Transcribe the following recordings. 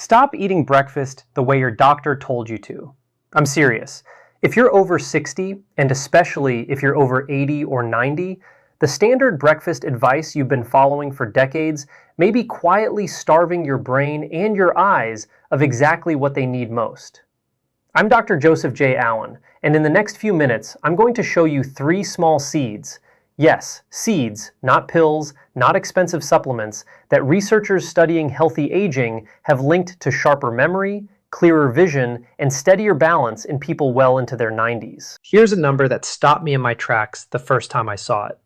Stop eating breakfast the way your doctor told you to. I'm serious. If you're over 60, and especially if you're over 80 or 90, the standard breakfast advice you've been following for decades may be quietly starving your brain and your eyes of exactly what they need most. I'm Dr. Joseph J. Allen, and in the next few minutes, I'm going to show you 3 small seeds. Yes, seeds, not pills, not expensive supplements, that researchers studying healthy aging have linked to sharper memory, clearer vision, and steadier balance in people well into their 90s. Here's a number that stopped me in my tracks the first time I saw it.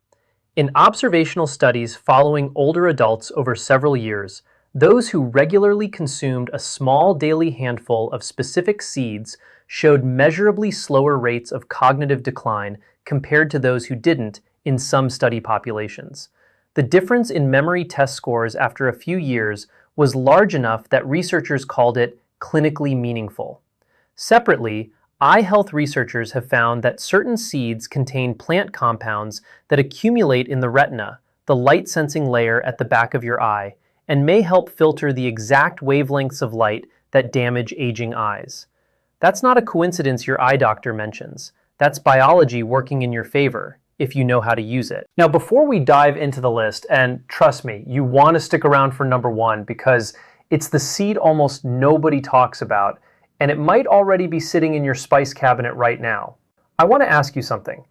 In observational studies following older adults over several years, those who regularly consumed a small daily handful of specific seeds showed measurably slower rates of cognitive decline compared to those who didn't in some study populations. The difference in memory test scores after a few years was large enough that researchers called it clinically meaningful. Separately, eye health researchers have found that certain seeds contain plant compounds that accumulate in the retina, the light-sensing layer at the back of your eye, and may help filter the exact wavelengths of light that damage aging eyes. That's not a coincidence your eye doctor mentions. That's biology working in your favor, if you know how to use it. Now, before we dive into the list, and trust me, you want to stick around for number 1 because it's the seed almost nobody talks about, and it might already be sitting in your spice cabinet right now. I want to ask you something.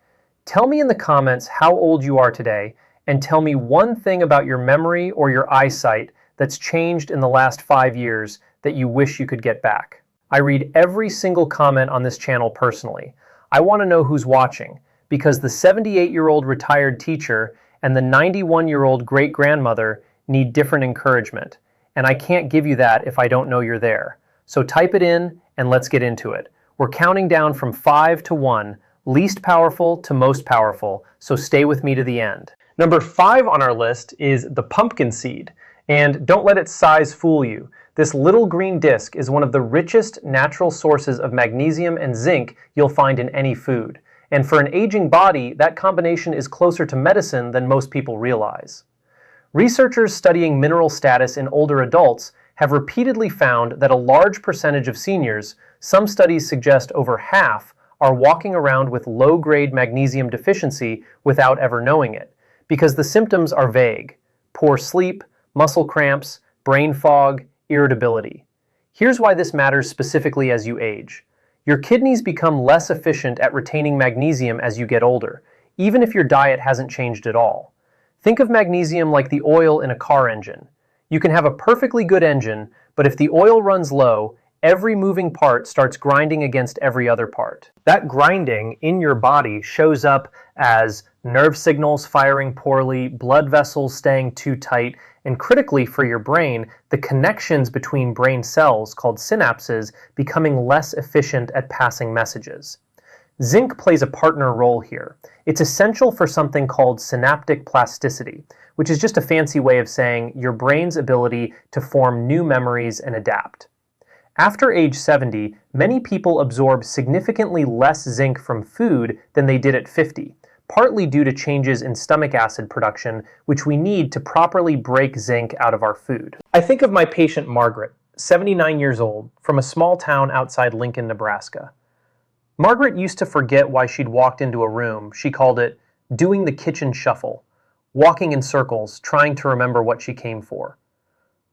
Tell me in the comments how old you are today, and tell me one thing about your memory or your eyesight that's changed in the last 5 years that you wish you could get back. I read every single comment on this channel personally. I want to know who's watching, because the 78-year-old retired teacher and the 91-year-old great-grandmother need different encouragement, and I can't give you that if I don't know you're there. So type it in and let's get into it. We're counting down from 5 to 1, least powerful to most powerful, so stay with me to the end. Number 5 on our list is the pumpkin seed, and don't let its size fool you. This little green disc is one of the richest natural sources of magnesium and zinc you'll find in any food. And for an aging body, that combination is closer to medicine than most people realize. Researchers studying mineral status in older adults have repeatedly found that a large percentage of seniors, some studies suggest over half, are walking around with low-grade magnesium deficiency without ever knowing it, because the symptoms are vague: poor sleep, muscle cramps, brain fog, irritability. Here's why this matters specifically as you age. Your kidneys become less efficient at retaining magnesium as you get older, even if your diet hasn't changed at all. Think of magnesium like the oil in a car engine. You can have a perfectly good engine, but if the oil runs low, every moving part starts grinding against every other part. That grinding in your body shows up as nerve signals firing poorly, blood vessels staying too tight, and critically for your brain, the connections between brain cells, called synapses, becoming less efficient at passing messages. Zinc plays a partner role here. It's essential for something called synaptic plasticity, which is just a fancy way of saying your brain's ability to form new memories and adapt. After age 70, many people absorb significantly less zinc from food than they did at 50, partly due to changes in stomach acid production, which we need to properly break zinc out of our food. I think of my patient Margaret, 79 years old, from a small town outside Lincoln, Nebraska. Margaret used to forget why she'd walked into a room. She called it doing the kitchen shuffle, walking in circles, trying to remember what she came for.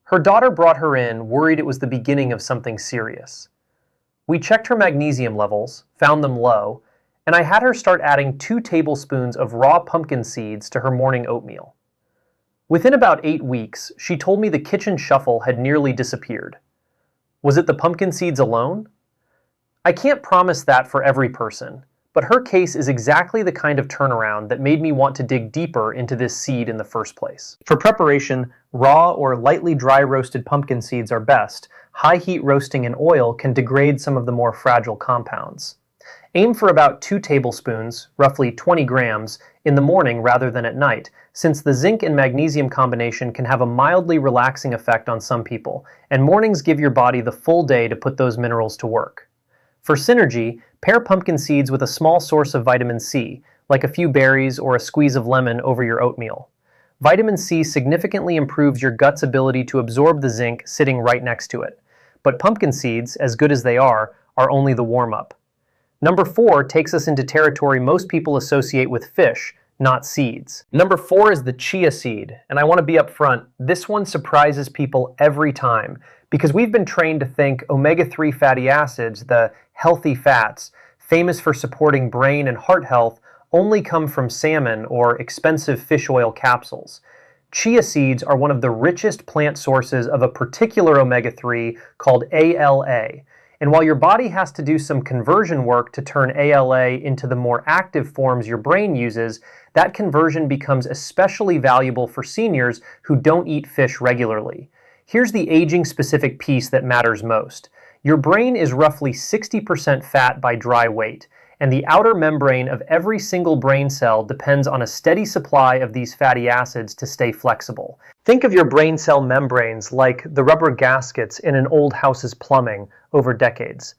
Her daughter brought her in, worried it was the beginning of something serious. We checked her magnesium levels, found them low, and I had her start adding 2 tablespoons of raw pumpkin seeds to her morning oatmeal. Within about 8 weeks, she told me the kitchen shuffle had nearly disappeared. Was it the pumpkin seeds alone? I can't promise that for every person, but her case is exactly the kind of turnaround that made me want to dig deeper into this seed in the first place. For preparation, raw or lightly dry roasted pumpkin seeds are best. High heat roasting in oil can degrade some of the more fragile compounds. Aim for about 2 tablespoons, roughly 20 grams, in the morning rather than at night, since the zinc and magnesium combination can have a mildly relaxing effect on some people, and mornings give your body the full day to put those minerals to work. For synergy, pair pumpkin seeds with a small source of vitamin C, like a few berries or a squeeze of lemon over your oatmeal. Vitamin C significantly improves your gut's ability to absorb the zinc sitting right next to it. but pumpkin seeds, as good as they are only the warm-up. Number 4 takes us into territory most people associate with fish, not seeds. Number 4 is the chia seed, and I want to be upfront, this one surprises people every time, because we've been trained to think omega-3 fatty acids, the healthy fats, famous for supporting brain and heart health, only come from salmon or expensive fish oil capsules. Chia seeds are one of the richest plant sources of a particular omega-3 called ALA. And while your body has to do some conversion work to turn ALA into the more active forms your brain uses, that conversion becomes especially valuable for seniors who don't eat fish regularly. Here's the aging-specific piece that matters most. Your brain is roughly 60% fat by dry weight, and the outer membrane of every single brain cell depends on a steady supply of these fatty acids to stay flexible. Think of your brain cell membranes like the rubber gaskets in an old house's plumbing over decades.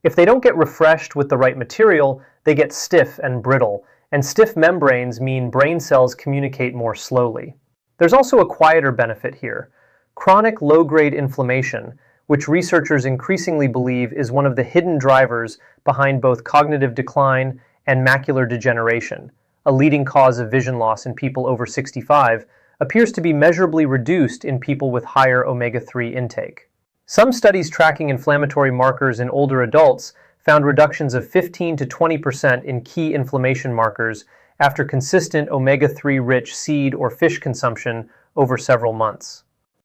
If they don't get refreshed with the right material, they get stiff and brittle, and stiff membranes mean brain cells communicate more slowly. There's also a quieter benefit here: chronic low-grade inflammation, which researchers increasingly believe is one of the hidden drivers behind both cognitive decline and macular degeneration, a leading cause of vision loss in people over 65, appears to be measurably reduced in people with higher omega-3 intake. Some studies tracking inflammatory markers in older adults found reductions of 15 to 20% in key inflammation markers after consistent omega-3 rich seed or fish consumption over several months.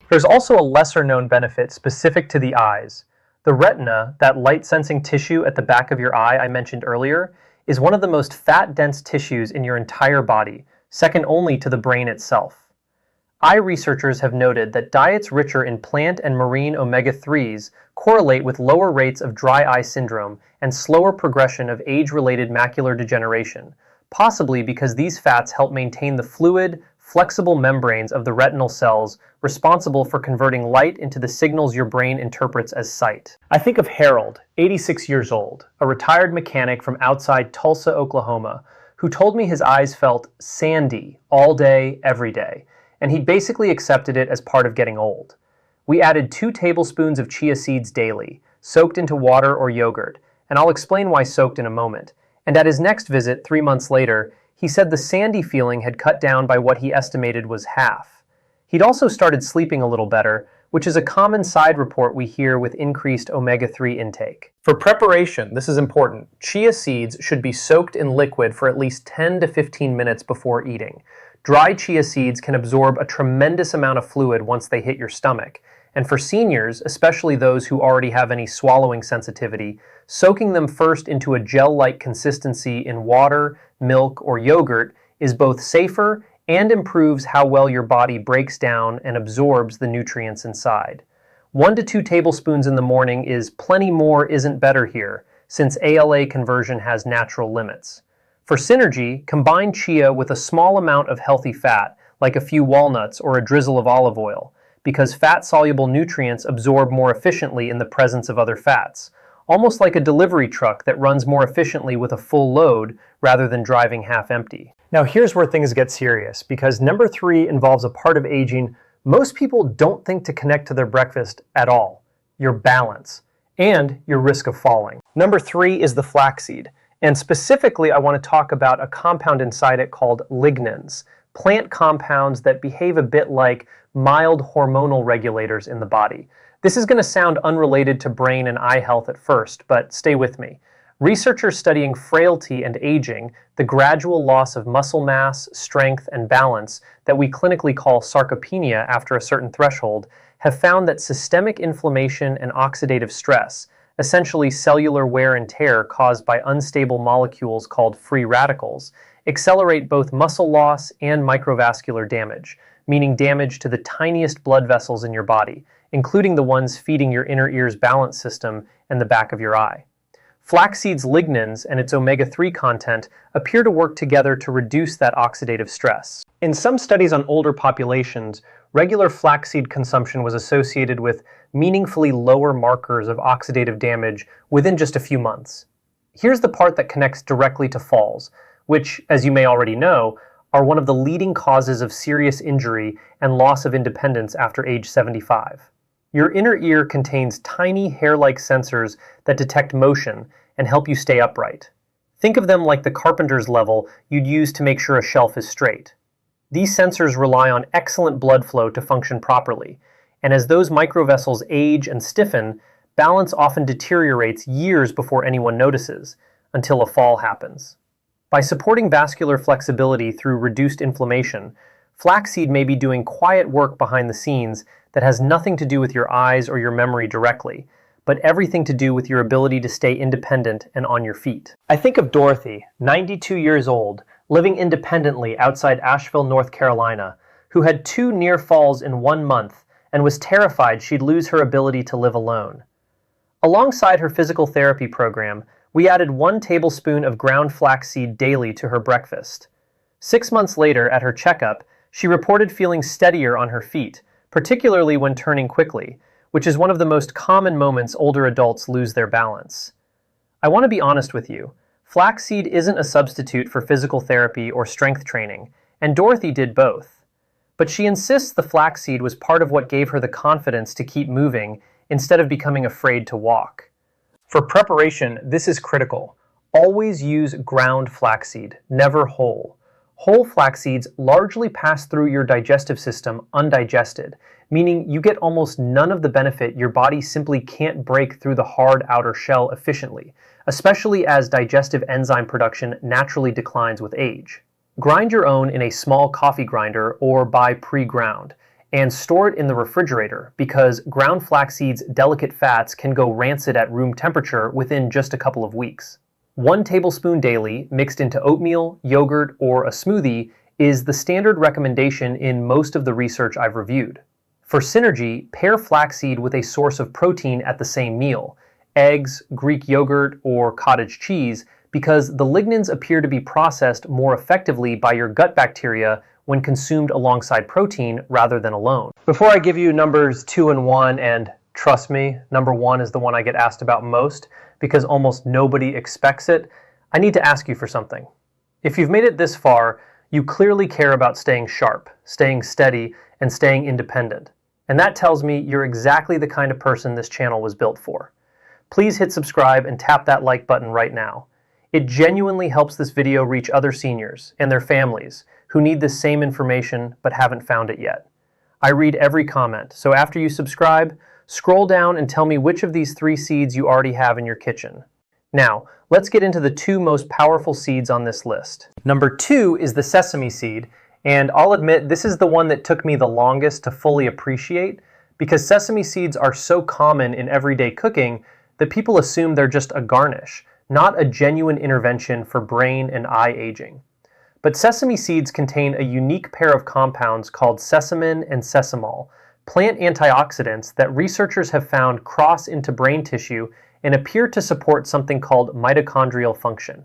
There's also a lesser-known benefit specific to the eyes. The retina, that light-sensing tissue at the back of your eye I mentioned earlier, is one of the most fat-dense tissues in your entire body, second only to the brain itself. Eye researchers have noted that diets richer in plant and marine omega-3s correlate with lower rates of dry eye syndrome and slower progression of age-related macular degeneration, possibly because these fats help maintain the fluid, flexible membranes of the retinal cells responsible for converting light into the signals your brain interprets as sight. I think of Harold, 86 years old, a retired mechanic from outside Tulsa, Oklahoma, who told me his eyes felt sandy all day, every day, and he basically accepted it as part of getting old. We added 2 tablespoons of chia seeds daily, soaked into water or yogurt, and I'll explain why soaked in a moment. And at his next visit, 3 months later, he said the sandy feeling had cut down by what he estimated was half. He'd also started sleeping a little better, which is a common side report we hear with increased omega-3 intake. For preparation, this is important. Chia seeds should be soaked in liquid for at least 10 to 15 minutes before eating. Dry chia seeds can absorb a tremendous amount of fluid once they hit your stomach, and for seniors, especially those who already have any swallowing sensitivity, soaking them first into a gel-like consistency in water, milk, or yogurt is both safer and improves how well your body breaks down and absorbs the nutrients inside. 1 to 2 tablespoons in the morning is plenty more isn't better here, since ALA conversion has natural limits. For synergy, combine chia with a small amount of healthy fat, like a few walnuts or a drizzle of olive oil, because fat-soluble nutrients absorb more efficiently in the presence of other fats, almost like a delivery truck that runs more efficiently with a full load rather than driving half empty. Now here's where things get serious, because number 3 involves a part of aging most people don't think to connect to their breakfast at all: your balance and your risk of falling. Number 3 is the flaxseed, and specifically I want to talk about a compound inside it called lignans, plant compounds that behave a bit like mild hormonal regulators in the body. This is going to sound unrelated to brain and eye health at first, but stay with me. Researchers studying frailty and aging, the gradual loss of muscle mass, strength, and balance that we clinically call sarcopenia after a certain threshold, have found that systemic inflammation and oxidative stress, essentially cellular wear and tear caused by unstable molecules called free radicals, accelerate both muscle loss and microvascular damage, meaning damage to the tiniest blood vessels in your body, including the ones feeding your inner ear's balance system and the back of your eye. Flaxseed's lignans and its omega-3 content appear to work together to reduce that oxidative stress. In some studies on older populations, regular flaxseed consumption was associated with meaningfully lower markers of oxidative damage within just a few months. Here's the part that connects directly to falls, which, as you may already know, are one of the leading causes of serious injury and loss of independence after age 75. Your inner ear contains tiny hair-like sensors that detect motion and help you stay upright. Think of them like the carpenter's level you'd use to make sure a shelf is straight. These sensors rely on excellent blood flow to function properly, and as those microvessels age and stiffen, balance often deteriorates years before anyone notices, until a fall happens. By supporting vascular flexibility through reduced inflammation, flaxseed may be doing quiet work behind the scenes that has nothing to do with your eyes or your memory directly, but everything to do with your ability to stay independent and on your feet. I think of Dorothy, 92 years old, living independently outside Asheville, North Carolina, who had 2 near falls in 1 month and was terrified she'd lose her ability to live alone. Alongside her physical therapy program, we added 1 tablespoon of ground flaxseed daily to her breakfast. 6 months later, at her checkup, she reported feeling steadier on her feet, particularly when turning quickly, which is one of the most common moments older adults lose their balance. I want to be honest with you. Flaxseed isn't a substitute for physical therapy or strength training, and Dorothy did both. But she insists the flaxseed was part of what gave her the confidence to keep moving instead of becoming afraid to walk. For preparation, this is critical. Always use ground flaxseed, never whole. Whole flax seeds largely pass through your digestive system undigested, meaning you get almost none of the benefit your body simply can't break through the hard outer shell efficiently, especially as digestive enzyme production naturally declines with age. Grind your own in a small coffee grinder or buy pre-ground, and store it in the refrigerator because ground flax seeds' delicate fats can go rancid at room temperature within just a couple of weeks. 1 tablespoon daily, mixed into oatmeal, yogurt, or a smoothie, is the standard recommendation in most of the research I've reviewed. For synergy, pair flaxseed with a source of protein at the same meal, eggs, Greek yogurt, or cottage cheese, because the lignans appear to be processed more effectively by your gut bacteria when consumed alongside protein rather than alone. Before I give you numbers 2 and 1, and trust me, number 1 is the one I get asked about most because almost nobody expects it, I need to ask you for something. If you've made it this far, you clearly care about staying sharp, staying steady, and staying independent. And that tells me you're exactly the kind of person this channel was built for. Please hit subscribe and tap that like button right now. It genuinely helps this video reach other seniors and their families who need the same information but haven't found it yet. I read every comment, so after you subscribe, scroll down and tell me which of these 3 seeds you already have in your kitchen. Now, let's get into the 2 most powerful seeds on this list. Number 2 is the sesame seed, and I'll admit this is the one that took me the longest to fully appreciate because sesame seeds are so common in everyday cooking that people assume they're just a garnish, not a genuine intervention for brain and eye aging. But sesame seeds contain a unique pair of compounds called sesamin and sesamol, plant antioxidants that researchers have found cross into brain tissue and appear to support something called mitochondrial function.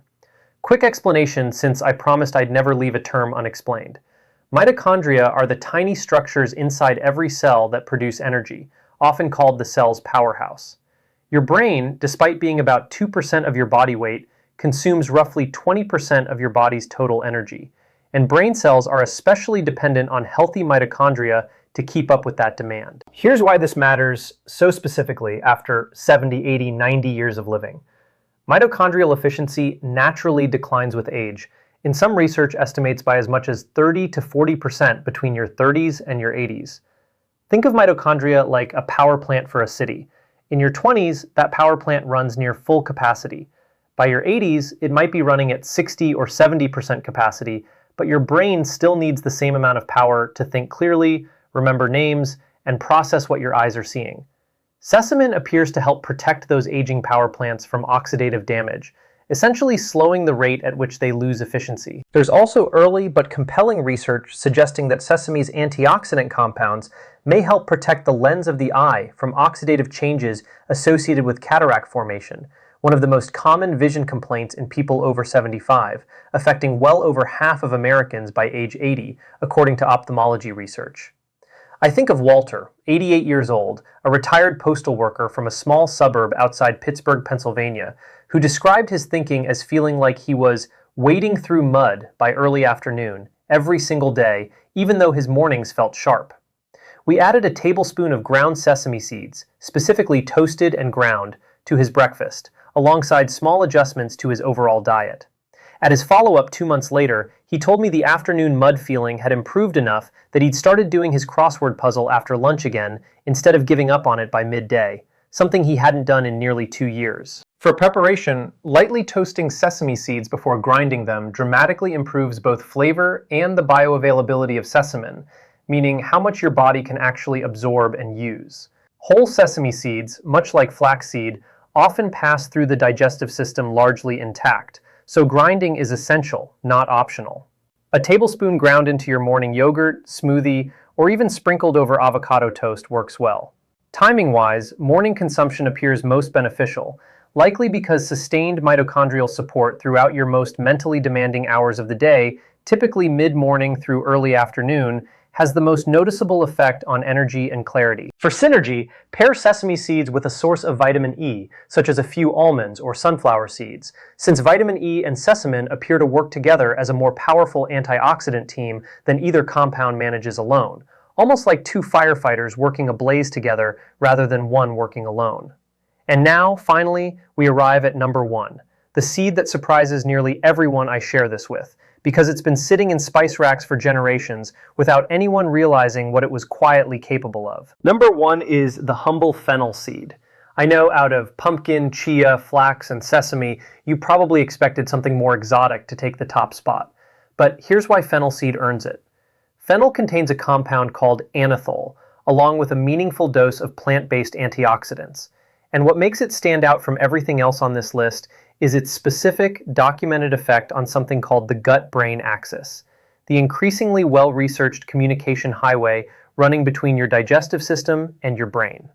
Quick explanation, since I promised I'd never leave a term unexplained. Mitochondria are the tiny structures inside every cell that produce energy, often called the cell's powerhouse. Your brain, despite being about 2% of your body weight, consumes roughly 20% of your body's total energy, and brain cells are especially dependent on healthy mitochondria to keep up with that demand. Here's why this matters so specifically after 70, 80, 90 years of living. Mitochondrial efficiency naturally declines with age. In some research estimates by as much as 30 to 40% between your 30s and your 80s. Think of mitochondria like a power plant for a city. In your 20s, that power plant runs near full capacity. By your 80s, it might be running at 60 or 70% capacity, but your brain still needs the same amount of power to think clearly, remember names, and process what your eyes are seeing. Sesamin appears to help protect those aging power plants from oxidative damage, essentially slowing the rate at which they lose efficiency. There's also early but compelling research suggesting that sesame's antioxidant compounds may help protect the lens of the eye from oxidative changes associated with cataract formation, one of the most common vision complaints in people over 75, affecting well over half of Americans by age 80, according to ophthalmology research. I think of Walter, 88 years old, a retired postal worker from a small suburb outside Pittsburgh, Pennsylvania, who described his thinking as feeling like he was wading through mud by early afternoon, every single day, even though his mornings felt sharp. We added a tablespoon of ground sesame seeds, specifically toasted and ground, to his breakfast, alongside small adjustments to his overall diet. At his follow-up 2 months later, he told me the afternoon mud feeling had improved enough that he'd started doing his crossword puzzle after lunch again, instead of giving up on it by midday, something he hadn't done in nearly 2 years. For preparation, lightly toasting sesame seeds before grinding them dramatically improves both flavor and the bioavailability of sesamin, meaning how much your body can actually absorb and use. Whole sesame seeds, much like flaxseed, often pass through the digestive system largely intact, so grinding is essential, not optional. A tablespoon ground into your morning yogurt, smoothie, or even sprinkled over avocado toast works well. Timing-wise, morning consumption appears most beneficial, likely because sustained mitochondrial support throughout your most mentally demanding hours of the day, typically mid-morning through early afternoon, has the most noticeable effect on energy and clarity. For synergy, pair sesame seeds with a source of vitamin E, such as a few almonds or sunflower seeds, since vitamin E and sesamin appear to work together as a more powerful antioxidant team than either compound manages alone, almost like two firefighters working ablaze together rather than one working alone. And now, finally, we arrive at number 1, the seed that surprises nearly everyone I share this with, because it's been sitting in spice racks for generations without anyone realizing what it was quietly capable of. Number 1 is the humble fennel seed. I know out of pumpkin, chia, flax, and sesame, you probably expected something more exotic to take the top spot. But here's why fennel seed earns it. Fennel contains a compound called anethole, along with a meaningful dose of plant-based antioxidants. And what makes it stand out from everything else on this list is its specific, documented effect on something called the gut-brain axis, the increasingly well-researched communication highway running between your digestive system and your brain.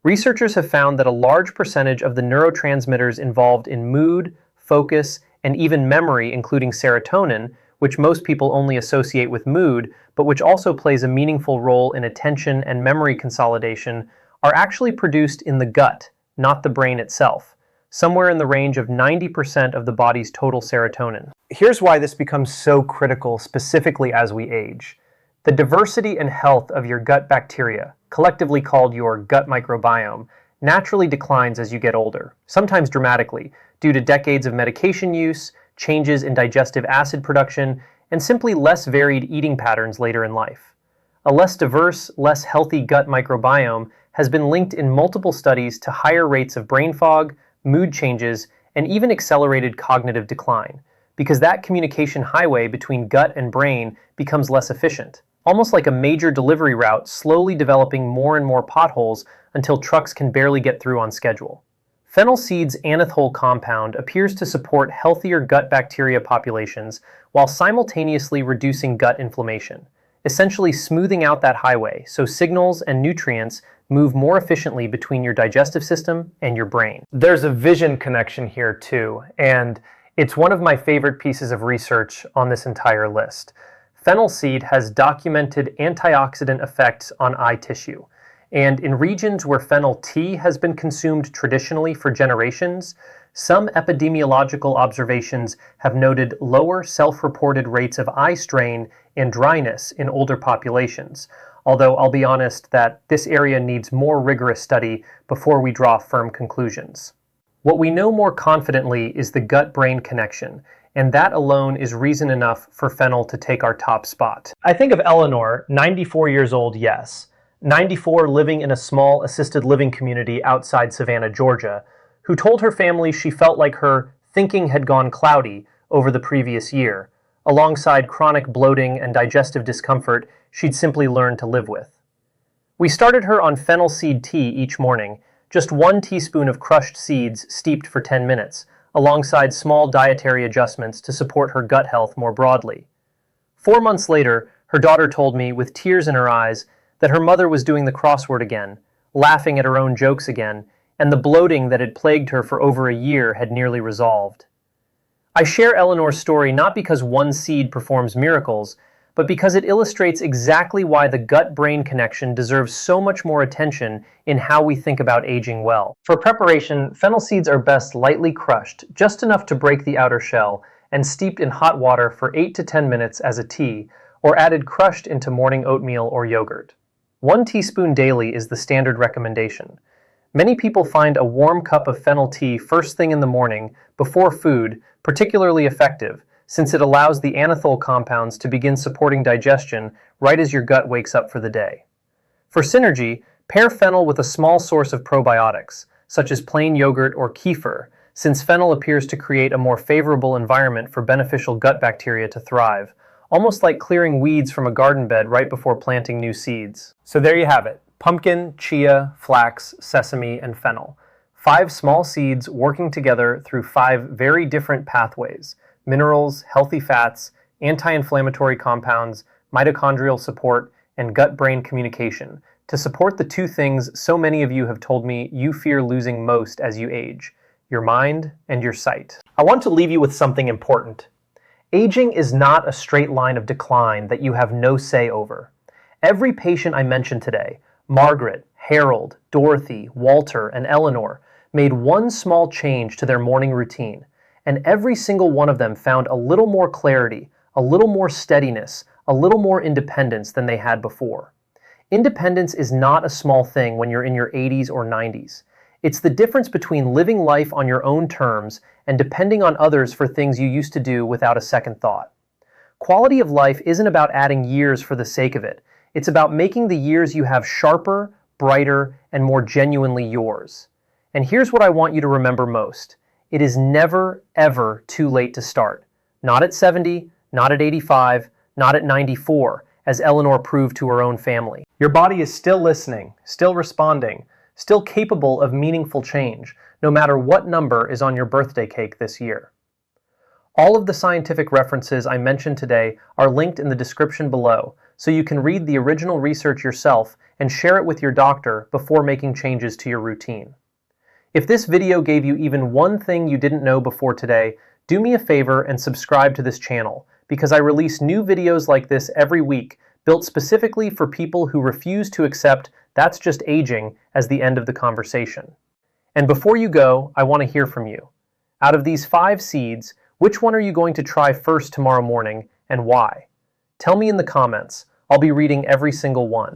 Researchers have found that a large percentage of the neurotransmitters involved in mood, focus, and even memory, including serotonin, which most people only associate with mood, but which also plays a meaningful role in attention and memory consolidation, are actually produced in the gut, not the brain itself, somewhere in the range of 90% of the body's total serotonin. Here's why this becomes so critical, specifically as we age. The diversity and health of your gut bacteria, collectively called your gut microbiome, naturally declines as you get older, sometimes dramatically, due to decades of medication use, changes in digestive acid production, and simply less varied eating patterns later in life. A less diverse, less healthy gut microbiome has been linked in multiple studies to higher rates of brain fog, mood changes, and even accelerated cognitive decline, because that communication highway between gut and brain becomes less efficient, almost like a major delivery route slowly developing more and more potholes until trucks can barely get through on schedule. Fennel seed's anethole compound appears to support healthier gut bacteria populations while simultaneously reducing gut inflammation, essentially smoothing out that highway so signals and nutrients move more efficiently between your digestive system and your brain. There's a vision connection here too, and it's one of my favorite pieces of research on this entire list. Fennel seed has documented antioxidant effects on eye tissue, and in regions where fennel tea has been consumed traditionally for generations, some epidemiological observations have noted lower self-reported rates of eye strain and dryness in older populations, although I'll be honest that this area needs more rigorous study before we draw firm conclusions. What we know more confidently is the gut-brain connection, and that alone is reason enough for fennel to take our top spot. I think of Eleanor, 94 years old, yes, 94 living in a small assisted living community outside Savannah, Georgia, who told her family she felt like her thinking had gone cloudy over the previous year, alongside chronic bloating and digestive discomfort she'd simply learned to live with. We started her on fennel seed tea each morning, just 1 teaspoon of crushed seeds steeped for 10 minutes, alongside small dietary adjustments to support her gut health more broadly. 4 months later, her daughter told me, with tears in her eyes, that her mother was doing the crossword again, laughing at her own jokes again, and the bloating that had plagued her for over a year had nearly resolved. I share Eleanor's story not because one seed performs miracles, but because it illustrates exactly why the gut-brain connection deserves so much more attention in how we think about aging well. For preparation, fennel seeds are best lightly crushed, just enough to break the outer shell, and steeped in hot water for 8 to 10 minutes as a tea, or added crushed into morning oatmeal or yogurt. 1 teaspoon daily is the standard recommendation. Many people find a warm cup of fennel tea first thing in the morning, before food, particularly effective, since it allows the anethol compounds to begin supporting digestion right as your gut wakes up for the day. For synergy, pair fennel with a small source of probiotics, such as plain yogurt or kefir, since fennel appears to create a more favorable environment for beneficial gut bacteria to thrive, almost like clearing weeds from a garden bed right before planting new seeds. So there you have it. Pumpkin, chia, flax, sesame, and fennel. 5 small seeds working together through 5 very different pathways: minerals, healthy fats, anti-inflammatory compounds, mitochondrial support, and gut-brain communication to support the 2 things so many of you have told me you fear losing most as you age: your mind and your sight. I want to leave you with something important. Aging is not a straight line of decline that you have no say over. Every patient I mentioned today, Margaret, Harold, Dorothy, Walter, and Eleanor, made one small change to their morning routine, and every single one of them found a little more clarity, a little more steadiness, a little more independence than they had before. Independence is not a small thing when you're in your 80s or 90s. It's the difference between living life on your own terms and depending on others for things you used to do without a second thought. Quality of life isn't about adding years for the sake of it. It's about making the years you have sharper, brighter, and more genuinely yours. And here's what I want you to remember most. It is never, ever too late to start. Not at 70, not at 85, not at 94, as Eleanor proved to her own family. Your body is still listening, still responding, still capable of meaningful change, no matter what number is on your birthday cake this year. All of the scientific references I mentioned today are linked in the description below, so you can read the original research yourself and share it with your doctor before making changes to your routine. If this video gave you even one thing you didn't know before today, do me a favor and subscribe to this channel, because I release new videos like this every week, built specifically for people who refuse to accept that's just aging as the end of the conversation. And before you go, I want to hear from you. Out of these 5 seeds, which one are you going to try first tomorrow morning, and why? Tell me in the comments. I'll be reading every single one.